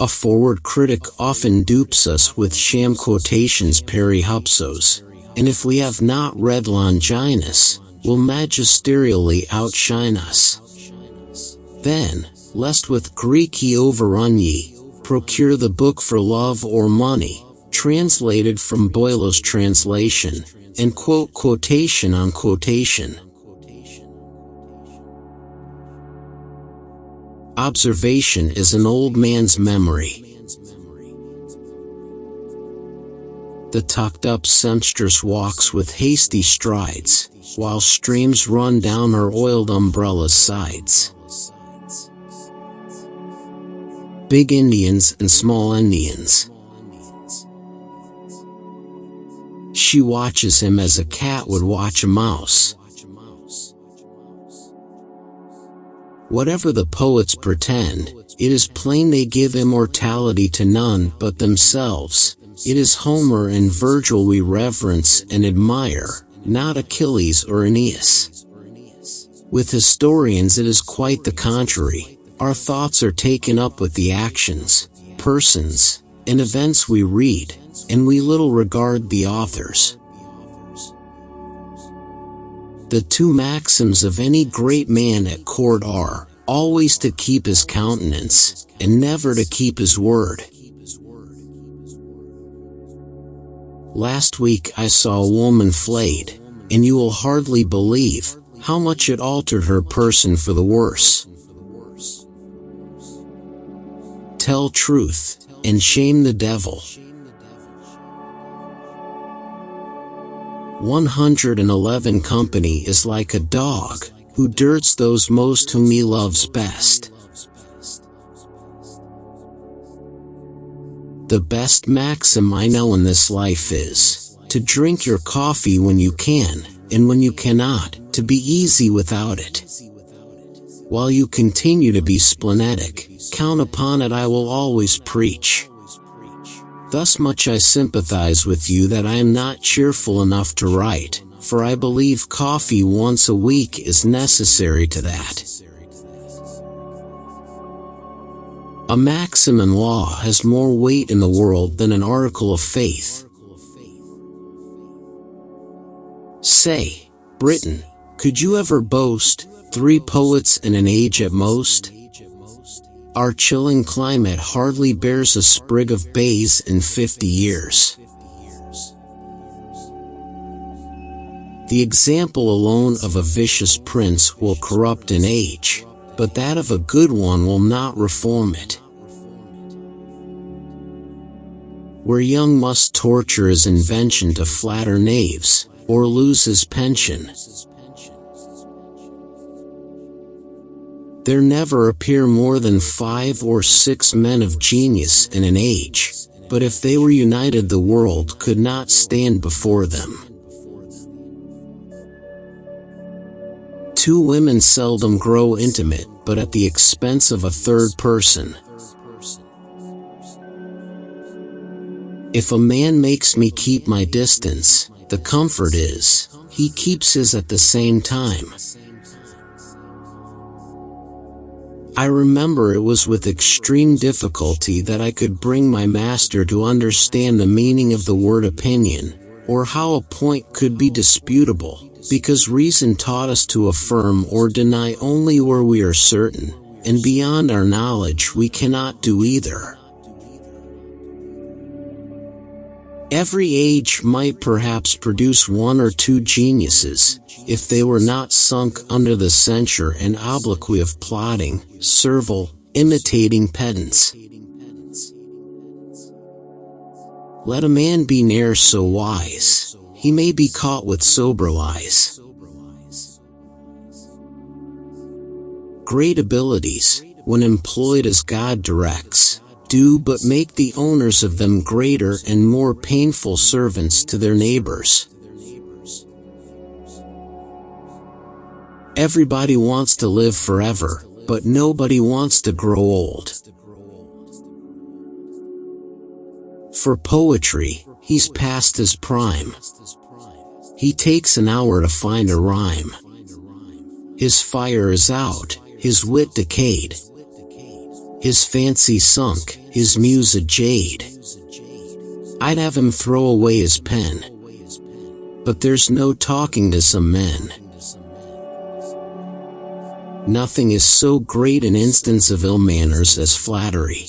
A forward critic often dupes us with sham quotations periupsos, and if we have not read Longinus, will magisterially outshine us. Then, lest with Greek ye overrun ye, procure the book for love or money, translated from Boileau's translation, and quote quotation on quotation. Observation is an old man's memory. The tucked-up sempstress walks with hasty strides, while streams run down her oiled umbrella's sides. Big Indians and small Indians. She watches him as a cat would watch a mouse. Whatever the poets pretend, it is plain they give immortality to none but themselves. It is Homer and Virgil we reverence and admire, not Achilles or Aeneas. With historians it is quite the contrary. Our thoughts are taken up with the actions, persons, and events we read, and we little regard the authors. The two maxims of any great man at court are, always to keep his countenance, and never to keep his word. Last week I saw a woman flayed, and you will hardly believe how much it altered her person for the worse. Tell truth, and shame the devil. 111 Company is like a dog, who dirts those most whom he loves best. The best maxim I know in this life is, to drink your coffee when you can, and when you cannot, to be easy without it. While you continue to be splenetic, count upon it I will always preach. Thus much I sympathize with you that I am not cheerful enough to write, for I believe coffee once a week is necessary to that. A maxim in law has more weight in the world than an article of faith. Say, Britain, could you ever boast 3 poets in an age at most? Our chilling climate hardly bears a sprig of bays in 50 years. The example alone of a vicious prince will corrupt an age, but that of a good one will not reform it. Where young must torture his invention to flatter knaves, or lose his pension. There never appear more than 5 or 6 men of genius in an age, but if they were united the world could not stand before them. 2 women seldom grow intimate, but at the expense of a third person. If a man makes me keep my distance, the comfort is, he keeps his at the same time. I remember it was with extreme difficulty that I could bring my master to understand the meaning of the word opinion, or how a point could be disputable, because reason taught us to affirm or deny only where we are certain, and beyond our knowledge we cannot do either. Every age might perhaps produce 1 or 2 geniuses, if they were not sunk under the censure and obloquy of plodding, servile, imitating pedants. Let a man be ne'er so wise, he may be caught with sober lies. Great abilities, when employed as God directs, do but make the owners of them greater and more painful servants to their neighbors. Everybody wants to live forever, but nobody wants to grow old. For poetry, he's past his prime. He takes an hour to find a rhyme. His fire is out, his wit decayed. His fancy sunk, his muse a jade. I'd have him throw away his pen. But there's no talking to some men. Nothing is so great an instance of ill manners as flattery.